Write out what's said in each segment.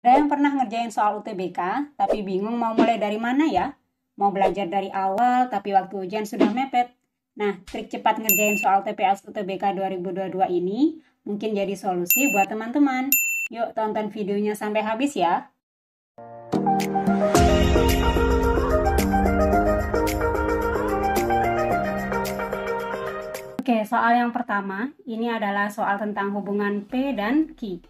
Ada yang pernah ngerjain soal UTBK, tapi bingung mau mulai dari mana ya? Mau belajar dari awal, tapi waktu ujian sudah mepet. Nah, trik cepat ngerjain soal TPS UTBK 2022 ini mungkin jadi solusi buat teman-teman. Yuk tonton videonya sampai habis ya. Oke, soal yang pertama, ini adalah soal tentang hubungan P dan Q.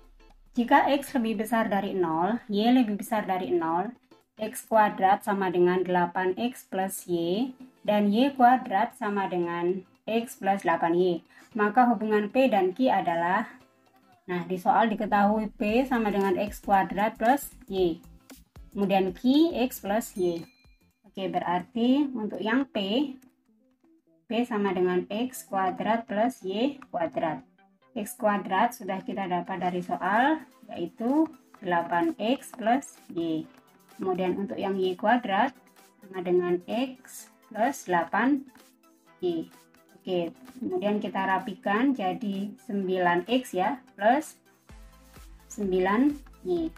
Jika X lebih besar dari 0, Y lebih besar dari 0, X kuadrat sama dengan 8X plus Y, dan Y kuadrat sama dengan X plus 8Y. Maka hubungan P dan Q adalah, nah di soal diketahui P sama dengan X kuadrat plus Y. Kemudian Q, X plus Y. Oke, berarti untuk yang P sama dengan X kuadrat plus Y kuadrat. X kuadrat sudah kita dapat dari soal, yaitu 8X plus Y. Kemudian untuk yang Y kuadrat sama dengan X plus 8Y. Oke, kemudian kita rapikan jadi 9X ya, plus 9Y.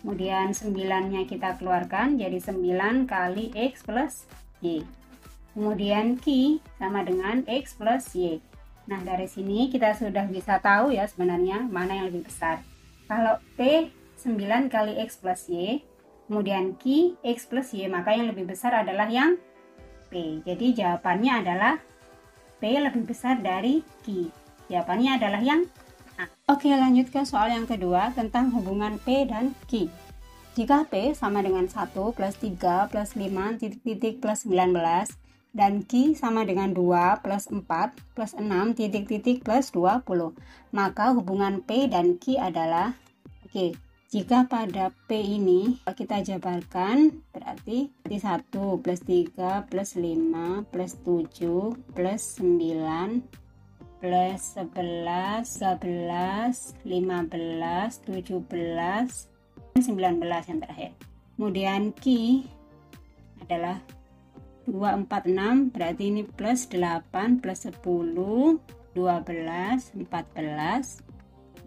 Kemudian 9-nya kita keluarkan jadi 9 kali X plus Y. Kemudian Q sama dengan X plus Y. Nah, dari sini kita sudah bisa tahu ya sebenarnya mana yang lebih besar. Kalau P 9 kali X plus Y, kemudian Q X plus Y, maka yang lebih besar adalah yang P. Jadi jawabannya adalah P lebih besar dari Q. Jawabannya adalah yang A. Oke, lanjut ke soal yang kedua tentang hubungan P dan Q. Jika P sama dengan 1 plus 3 plus 5 titik-titik plus 19, dan Q sama dengan 2 plus 4 plus 6 titik-titik plus 20. Maka hubungan P dan Q adalah, oke, jika pada P ini kita jabarkan, berarti 1 plus 3 plus 5 plus 7 plus 9 plus 11, 13, 15, 17, 19 yang terakhir. Kemudian Q adalah 2, 4, 6, berarti ini plus 8, plus 10, 12, 14,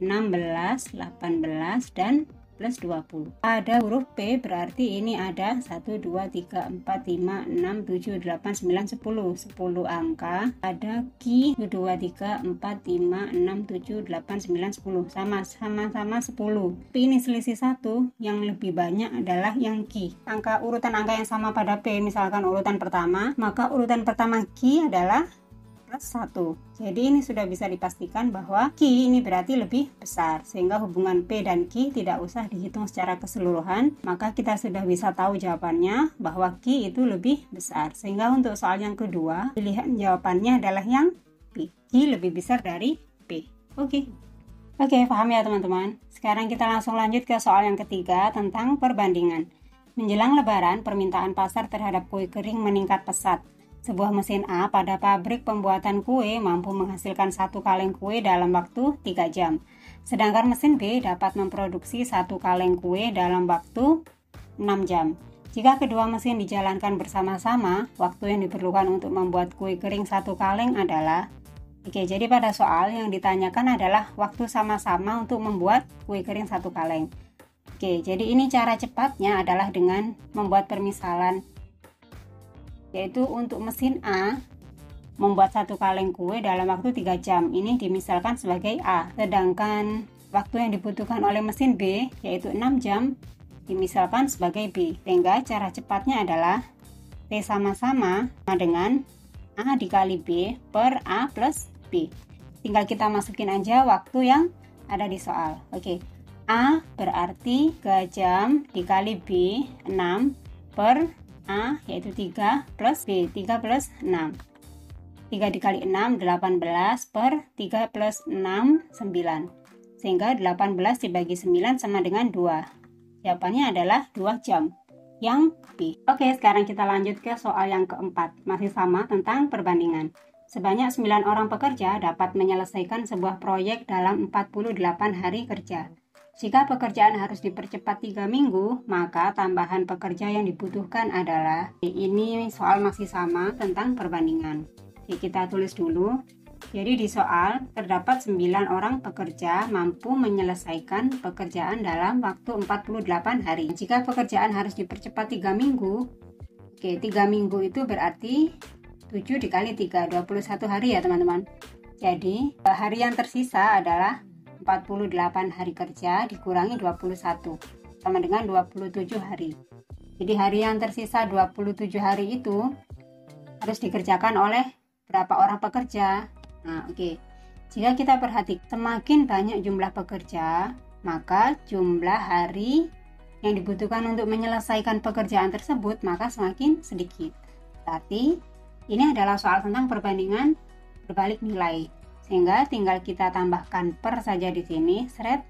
16, 18, dan plus 20. Pada huruf P berarti ini ada 1, 2, 3, 4, 5, 6, 7, 8, 9, 10. 10 angka. Ada Q 1, 2, 3, 4, 5, 6, 7, 8, 9, 10. Sama-sama 10. Tapi ini selisih 1. Yang lebih banyak adalah yang Q. Urutan angka yang sama pada P, misalkan urutan pertama, maka urutan pertama Q adalah plus 1. Jadi ini sudah bisa dipastikan bahwa Q ini berarti lebih besar, sehingga hubungan P dan Q tidak usah dihitung secara keseluruhan, maka kita sudah bisa tahu jawabannya bahwa Q itu lebih besar. Sehingga untuk soal yang kedua, pilihan jawabannya adalah yang P. Q lebih besar dari P. Oke, paham ya teman-teman? Sekarang kita langsung lanjut ke soal yang ketiga tentang perbandingan. Menjelang Lebaran, permintaan pasar terhadap kue kering meningkat pesat. Sebuah mesin A pada pabrik pembuatan kue mampu menghasilkan 1 kaleng kue dalam waktu 3 jam. Sedangkan mesin B dapat memproduksi 1 kaleng kue dalam waktu 6 jam. Jika kedua mesin dijalankan bersama-sama, waktu yang diperlukan untuk membuat kue kering 1 kaleng adalah, jadi pada soal yang ditanyakan adalah waktu sama-sama untuk membuat kue kering 1 kaleng. Jadi ini cara cepatnya adalah dengan membuat permisalan, yaitu untuk mesin A membuat 1 kaleng kue dalam waktu 3 jam. Ini dimisalkan sebagai A. Sedangkan waktu yang dibutuhkan oleh mesin B, yaitu 6 jam, dimisalkan sebagai B. Sehingga cara cepatnya adalah T sama-sama dengan A dikali B per A plus B. Tinggal kita masukin aja waktu yang ada di soal. A berarti 3 jam dikali B 6 per A yaitu 3 plus B, 3 plus 6. 3 dikali 6, 18 per 3 plus 6, 9. Sehingga 18 dibagi 9 sama dengan 2. Jawabannya adalah 2 jam. Yang B. Sekarang kita lanjut ke soal yang keempat. Masih sama tentang perbandingan. Sebanyak 9 orang pekerja dapat menyelesaikan sebuah proyek dalam 48 hari kerja. Jika pekerjaan harus dipercepat 3 minggu, maka tambahan pekerja yang dibutuhkan adalah, ini soal masih sama tentang perbandingan. Kita tulis dulu, Jadi di soal terdapat 9 orang pekerja mampu menyelesaikan pekerjaan dalam waktu 48 hari. Jika pekerjaan harus dipercepat 3 minggu, oke, 3 minggu itu berarti 7 dikali 3, 21 hari ya teman-teman. Jadi hari yang tersisa adalah 48 hari kerja dikurangi 21, sama dengan 27 hari. Jadi hari yang tersisa 27 hari itu harus dikerjakan oleh berapa orang pekerja? Nah, oke. Jika kita perhatikan semakin banyak jumlah pekerja, maka jumlah hari yang dibutuhkan untuk menyelesaikan pekerjaan tersebut maka semakin sedikit. Berarti ini adalah soal tentang perbandingan berbalik nilai. Sehingga tinggal kita tambahkan per saja di sini, seret.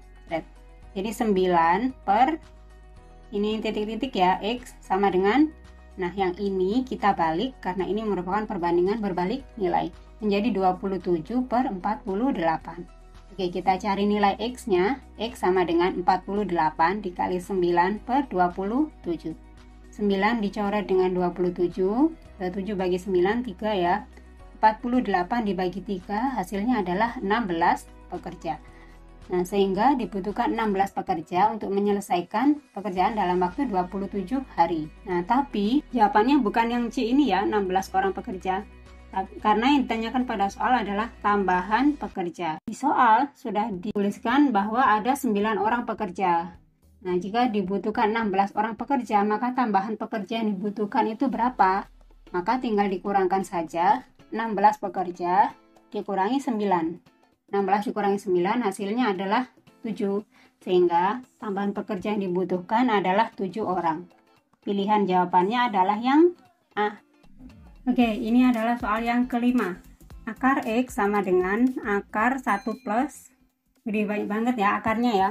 Jadi 9 per ini titik-titik ya, X sama dengan, nah yang ini kita balik karena ini merupakan perbandingan berbalik nilai. Menjadi 27 per 48. Oke, kita cari nilai X-nya. X sama dengan 48 dikali 9 per 27. 9 dicoret dengan 27. 27 bagi 9, 3 ya. 48 dibagi 3, hasilnya adalah 16 pekerja. Nah, sehingga dibutuhkan 16 pekerja untuk menyelesaikan pekerjaan dalam waktu 27 hari. Nah, tapi jawabannya bukan yang C ini ya, 16 orang pekerja. Karena yang ditanyakan pada soal adalah tambahan pekerja. Di soal sudah dituliskan bahwa ada 9 orang pekerja. Nah, jika dibutuhkan 16 orang pekerja, maka tambahan pekerja yang dibutuhkan itu berapa? Maka tinggal dikurangkan saja 16 pekerja dikurangi 9. 16 dikurangi 9 hasilnya adalah 7. Sehingga tambahan pekerja yang dibutuhkan adalah 7 orang. Pilihan jawabannya adalah yang A. Oke, ini adalah soal yang kelima. Akar X sama dengan akar 1 plus, lebih banyak banget ya akarnya ya.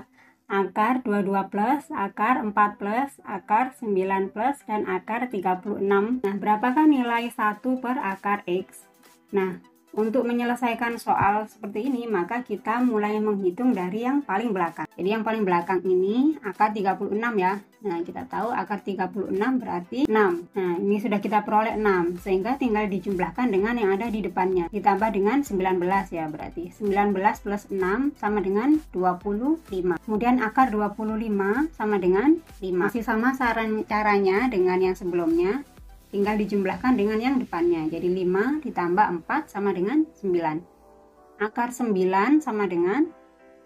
Akar 22 plus, akar 4 plus, akar 9 plus, dan akar 36. Nah, berapakah nilai 1 per akar X? Nah, untuk menyelesaikan soal seperti ini, maka kita mulai menghitung dari yang paling belakang. Jadi yang paling belakang ini akar 36 ya. Nah, kita tahu akar 36 berarti 6. Nah, ini sudah kita peroleh 6. Sehingga tinggal dijumlahkan dengan yang ada di depannya. Ditambah dengan 19 ya, berarti 19 plus 6 sama dengan 25. Kemudian akar 25 sama dengan 5. Masih sama caranya dengan yang sebelumnya. Tinggal dijumlahkan dengan yang depannya. Jadi 5 ditambah 4 sama dengan 9. Akar 9 sama dengan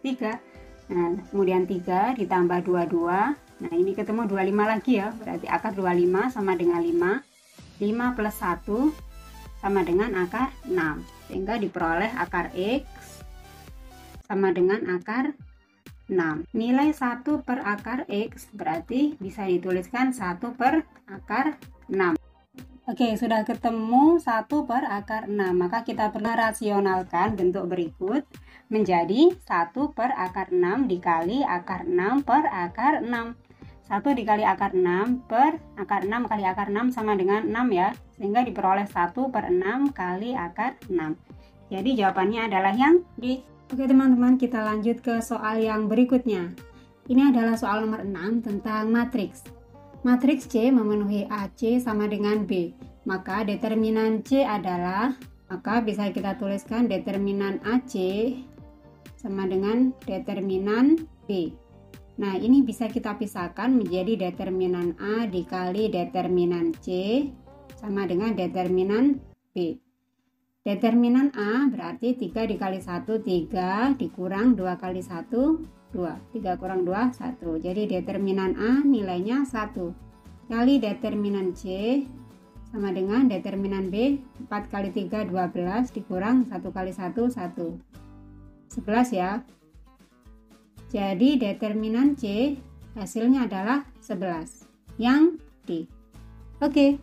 3. Nah, kemudian 3 ditambah 22. Nah, ini ketemu 25 lagi ya. Berarti akar 25 sama dengan 5. 5 plus 1 sama dengan akar 6. Sehingga diperoleh akar X sama dengan akar 6. Nilai 1 per akar X berarti bisa dituliskan 1 per akar 6. Oke, sudah ketemu 1 per akar 6. Maka kita perlu rasionalkan bentuk berikut menjadi 1 per akar 6 dikali akar 6 per akar 6. 1 dikali akar 6 per akar 6 kali akar 6 sama dengan 6 ya. Sehingga diperoleh 1 per 6 kali akar 6. Jadi jawabannya adalah yang D. Oke teman-teman, kita lanjut ke soal yang berikutnya. Ini adalah soal nomor 6 tentang matriks. Matriks C memenuhi AC sama dengan B. Maka determinan C adalah, maka bisa kita tuliskan determinan AC sama dengan determinan B. Nah, ini bisa kita pisahkan menjadi determinan A dikali determinan C sama dengan determinan B. Determinan A berarti 3 dikali 1, 3 dikurang 2 kali 1, 2. 3 kurang 2, 1. Jadi determinan A nilainya 1. Kali determinan C sama dengan determinan B. 4 kali 3, 12 dikurang 1 kali 1, 1. 11 ya. Jadi determinan C hasilnya adalah 11. Yang D. Oke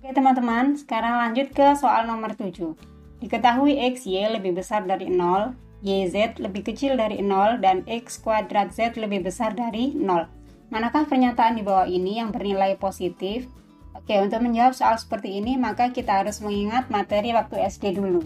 teman-teman, sekarang lanjut ke soal nomor 7. Diketahui XY lebih besar dari 0, YZ lebih kecil dari 0, dan X kuadrat Z lebih besar dari 0. Manakah pernyataan di bawah ini yang bernilai positif? Oke, untuk menjawab soal seperti ini, maka kita harus mengingat materi waktu SD dulu.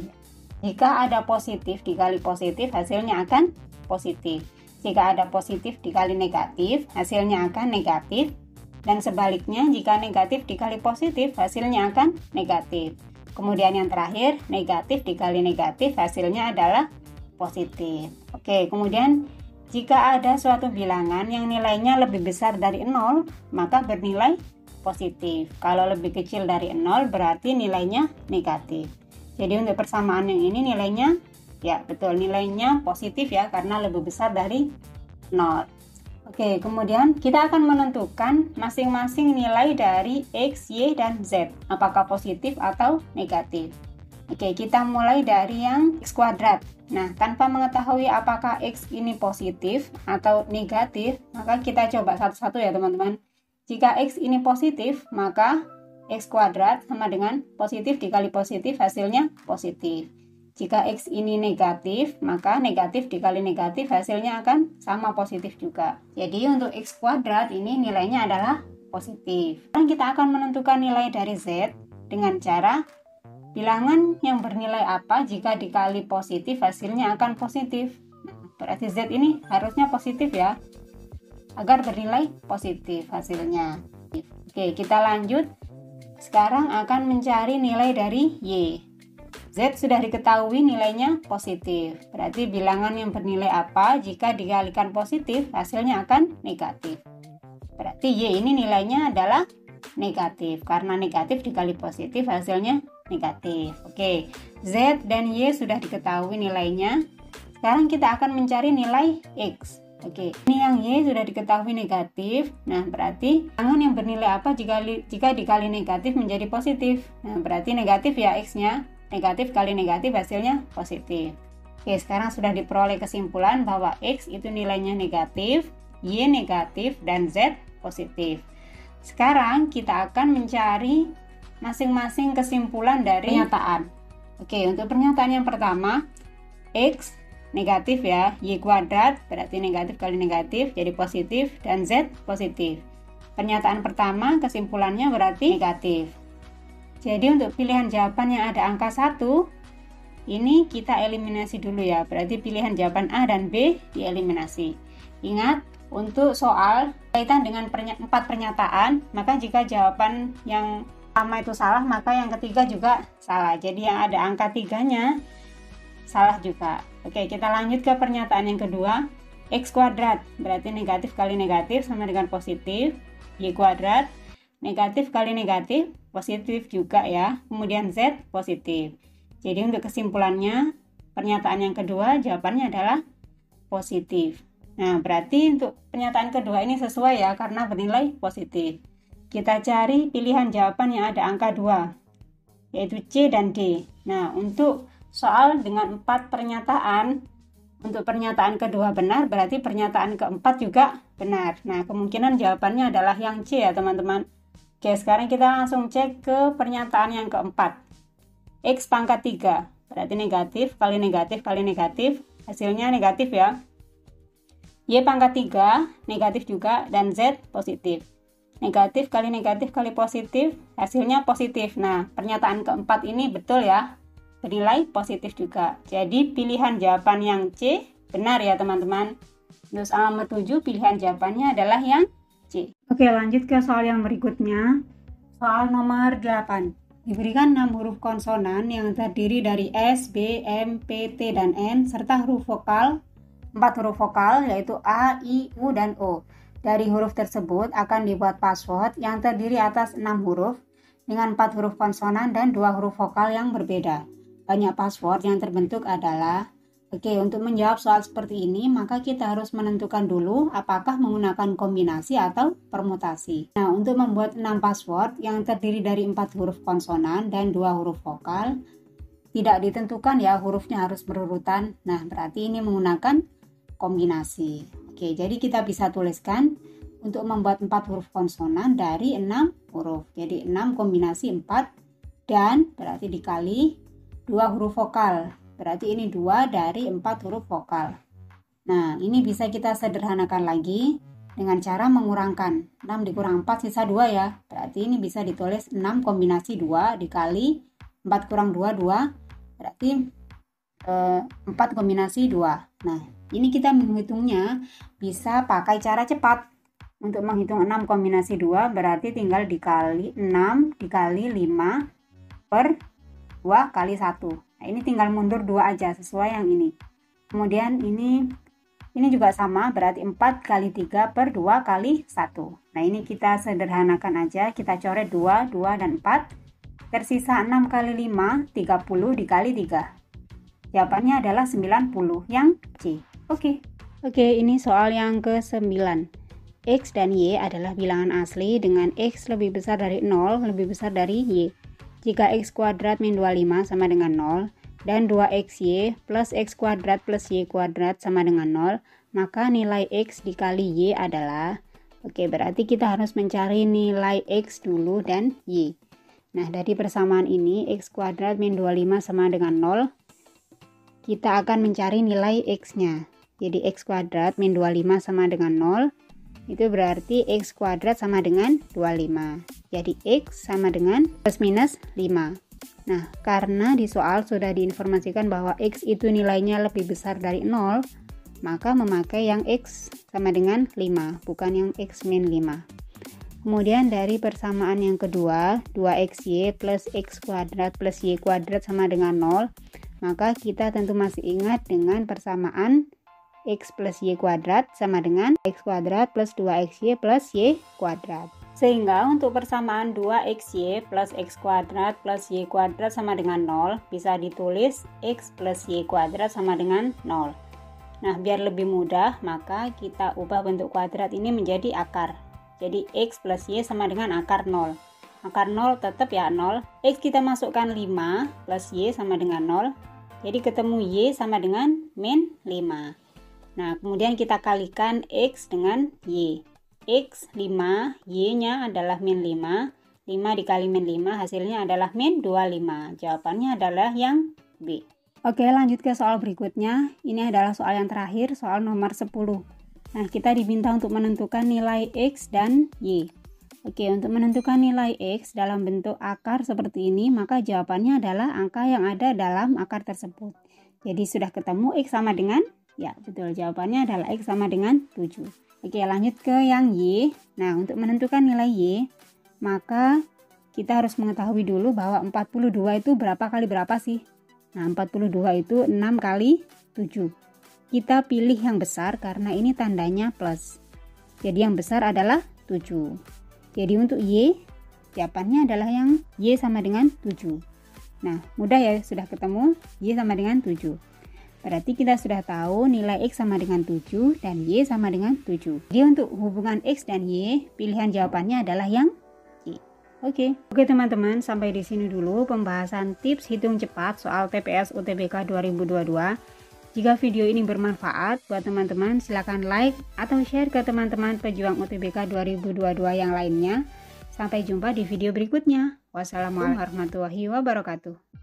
Jika ada positif dikali positif, hasilnya akan positif. Jika ada positif dikali negatif, hasilnya akan negatif. Dan sebaliknya, jika negatif dikali positif, hasilnya akan negatif. Kemudian yang terakhir, negatif dikali negatif hasilnya adalah positif. Oke, kemudian jika ada suatu bilangan yang nilainya lebih besar dari 0, maka bernilai positif. Kalau lebih kecil dari 0 berarti nilainya negatif. Jadi untuk persamaan yang ini nilainya, ya betul, nilainya positif ya, karena lebih besar dari 0. Oke, kemudian kita akan menentukan masing-masing nilai dari X, Y, dan Z. Apakah positif atau negatif? Oke, kita mulai dari yang X kuadrat. Nah, tanpa mengetahui apakah X ini positif atau negatif, maka kita coba satu-satu ya teman-teman. Jika X ini positif, maka X kuadrat sama dengan positif dikali positif, hasilnya positif. Jika X ini negatif, maka negatif dikali negatif hasilnya akan sama positif juga. Jadi untuk X kuadrat ini nilainya adalah positif. Sekarang kita akan menentukan nilai dari Z dengan cara bilangan yang bernilai apa jika dikali positif hasilnya akan positif. Berarti Z ini harusnya positif ya, agar bernilai positif hasilnya. Oke, kita lanjut. Sekarang akan mencari nilai dari Y. Z sudah diketahui nilainya positif. Berarti bilangan yang bernilai apa jika dikalikan positif hasilnya akan negatif. Berarti Y ini nilainya adalah negatif. Karena negatif dikali positif hasilnya negatif. Oke, Z dan Y sudah diketahui nilainya. Sekarang kita akan mencari nilai X. Oke, ini yang Y sudah diketahui negatif. Nah, berarti bilangan yang bernilai apa jika dikali negatif menjadi positif. Nah, berarti negatif ya X-nya. Negatif kali negatif hasilnya positif. Oke, sekarang sudah diperoleh kesimpulan bahwa X itu nilainya negatif, Y negatif, dan Z positif. Sekarang kita akan mencari masing-masing kesimpulan dari pernyataan. Oke, untuk pernyataan yang pertama, X negatif ya, Y kuadrat berarti negatif kali negatif jadi positif, dan Z positif. Pernyataan pertama kesimpulannya berarti negatif. Jadi untuk pilihan jawaban yang ada angka 1, ini kita eliminasi dulu ya. Berarti pilihan jawaban A dan B dieliminasi. Ingat, untuk soal kaitan dengan 4 pernyataan, maka jika jawaban yang pertama itu salah, maka yang ketiga juga salah. Jadi yang ada angka 3-nya salah juga. Oke, kita lanjut ke pernyataan yang kedua. X kuadrat berarti negatif kali negatif sama dengan positif. Y kuadrat negatif kali negatif positif juga ya, kemudian Z positif. Jadi untuk kesimpulannya pernyataan yang kedua jawabannya adalah positif. Nah, berarti untuk pernyataan kedua ini sesuai ya, karena bernilai positif. Kita cari pilihan jawaban yang ada angka 2, yaitu C dan D. Nah, untuk soal dengan 4 pernyataan, untuk pernyataan kedua benar, berarti pernyataan keempat juga benar. Nah, kemungkinan jawabannya adalah yang C ya teman-teman. Oke, sekarang kita langsung cek ke pernyataan yang keempat. X pangkat 3, berarti negatif kali negatif kali negatif, hasilnya negatif ya. Y pangkat 3, negatif juga, dan Z positif. Negatif kali negatif kali positif, hasilnya positif. Nah, pernyataan keempat ini betul ya, bernilai positif juga. Jadi pilihan jawaban yang C benar ya teman-teman. Terus nomor 7 pilihan jawabannya adalah yang C. Oke, lanjut ke soal yang berikutnya. Soal nomor 8. Diberikan 6 huruf konsonan yang terdiri dari S, B, M, P, T, dan N, serta huruf vokal, 4 huruf vokal yaitu A, I, U, dan O. Dari huruf tersebut akan dibuat password yang terdiri atas 6 huruf dengan 4 huruf konsonan dan 2 huruf vokal yang berbeda. Banyak password yang terbentuk adalah. Oke, untuk menjawab soal seperti ini, maka kita harus menentukan dulu apakah menggunakan kombinasi atau permutasi. Nah, untuk membuat 6 password yang terdiri dari 4 huruf konsonan dan 2 huruf vokal, tidak ditentukan ya hurufnya harus berurutan. Nah, berarti ini menggunakan kombinasi. Oke, jadi kita bisa tuliskan untuk membuat 4 huruf konsonan dari 6 huruf. Jadi 6 kombinasi 4 dan berarti dikali 2 huruf vokal. Berarti ini 2 dari 4 huruf vokal. Nah, ini bisa kita sederhanakan lagi dengan cara mengurangkan. 6 dikurang 4 sisa 2 ya. Berarti ini bisa ditulis 6 kombinasi 2 dikali 4 kurang 2, 2. Berarti 4 kombinasi 2. Nah, ini kita menghitungnya bisa pakai cara cepat. Untuk menghitung 6 kombinasi 2 berarti tinggal dikali 6 dikali 5 per 2 kali 1. Nah, ini tinggal mundur 2 aja sesuai yang ini. Kemudian ini juga sama, berarti 4 kali 3 per 2 kali 1. Nah, ini kita sederhanakan aja, kita coret 2, 2 dan 4. Tersisa 6 kali 5, 30 dikali 3. Jawabannya adalah 90, yang C. Oke, ini soal yang ke-9. X dan Y adalah bilangan asli dengan X lebih besar dari 0, lebih besar dari Y. Jika X kuadrat min 25 sama dengan 0, dan 2XY plus X kuadrat plus Y kuadrat sama dengan 0, maka nilai X dikali Y adalah, berarti kita harus mencari nilai X dulu dan Y. Nah, dari persamaan ini, X kuadrat min 25 sama dengan 0, kita akan mencari nilai X-nya. Jadi, X kuadrat min 25 sama dengan 0, itu berarti X kuadrat sama dengan 25. Jadi, X sama dengan plus minus 5. Nah, karena di soal sudah diinformasikan bahwa X itu nilainya lebih besar dari 0, maka memakai yang X sama dengan 5, bukan yang X min 5. Kemudian dari persamaan yang kedua, 2XY plus X kuadrat plus Y kuadrat sama dengan 0, maka kita tentu masih ingat dengan persamaan X plus Y kuadrat sama dengan X kuadrat plus 2XY plus Y kuadrat. Sehingga untuk persamaan 2XY plus X kuadrat plus Y kuadrat sama dengan 0, bisa ditulis X plus Y kuadrat sama dengan 0. Nah, biar lebih mudah, maka kita ubah bentuk kuadrat ini menjadi akar. Jadi, X plus Y sama dengan akar 0. Akar 0 tetap ya 0. X kita masukkan 5 plus Y sama dengan 0. Jadi, ketemu Y sama dengan min 5. Nah, kemudian kita kalikan X dengan Y. X 5, Y-nya adalah min 5. 5 dikali min 5 hasilnya adalah min 25. Jawabannya adalah yang B. Oke, lanjut ke soal berikutnya. Ini adalah soal yang terakhir, soal nomor 10. Nah, kita diminta untuk menentukan nilai X dan Y. Oke, untuk menentukan nilai X dalam bentuk akar seperti ini, maka jawabannya adalah angka yang ada dalam akar tersebut. Jadi, sudah ketemu X sama dengan? Ya, betul. Jawabannya adalah X sama dengan 7. Oke, lanjut ke yang Y. Nah, untuk menentukan nilai Y, maka kita harus mengetahui dulu bahwa 42 itu berapa kali berapa sih? Nah, 42 itu 6 kali 7. Kita pilih yang besar karena ini tandanya plus. Jadi yang besar adalah 7. Jadi untuk Y, jawabannya adalah yang Y sama dengan 7. Nah, mudah ya, sudah ketemu Y sama dengan 7. Berarti kita sudah tahu nilai X sama dengan 7 dan Y sama dengan 7. Jadi untuk hubungan X dan Y, pilihan jawabannya adalah yang Y. Oke teman-teman, sampai di sini dulu pembahasan tips hitung cepat soal TPS UTBK 2022. Jika video ini bermanfaat buat teman-teman, silakan like atau share ke teman-teman pejuang UTBK 2022 yang lainnya. Sampai jumpa di video berikutnya. Wassalamualaikum warahmatullahi wabarakatuh.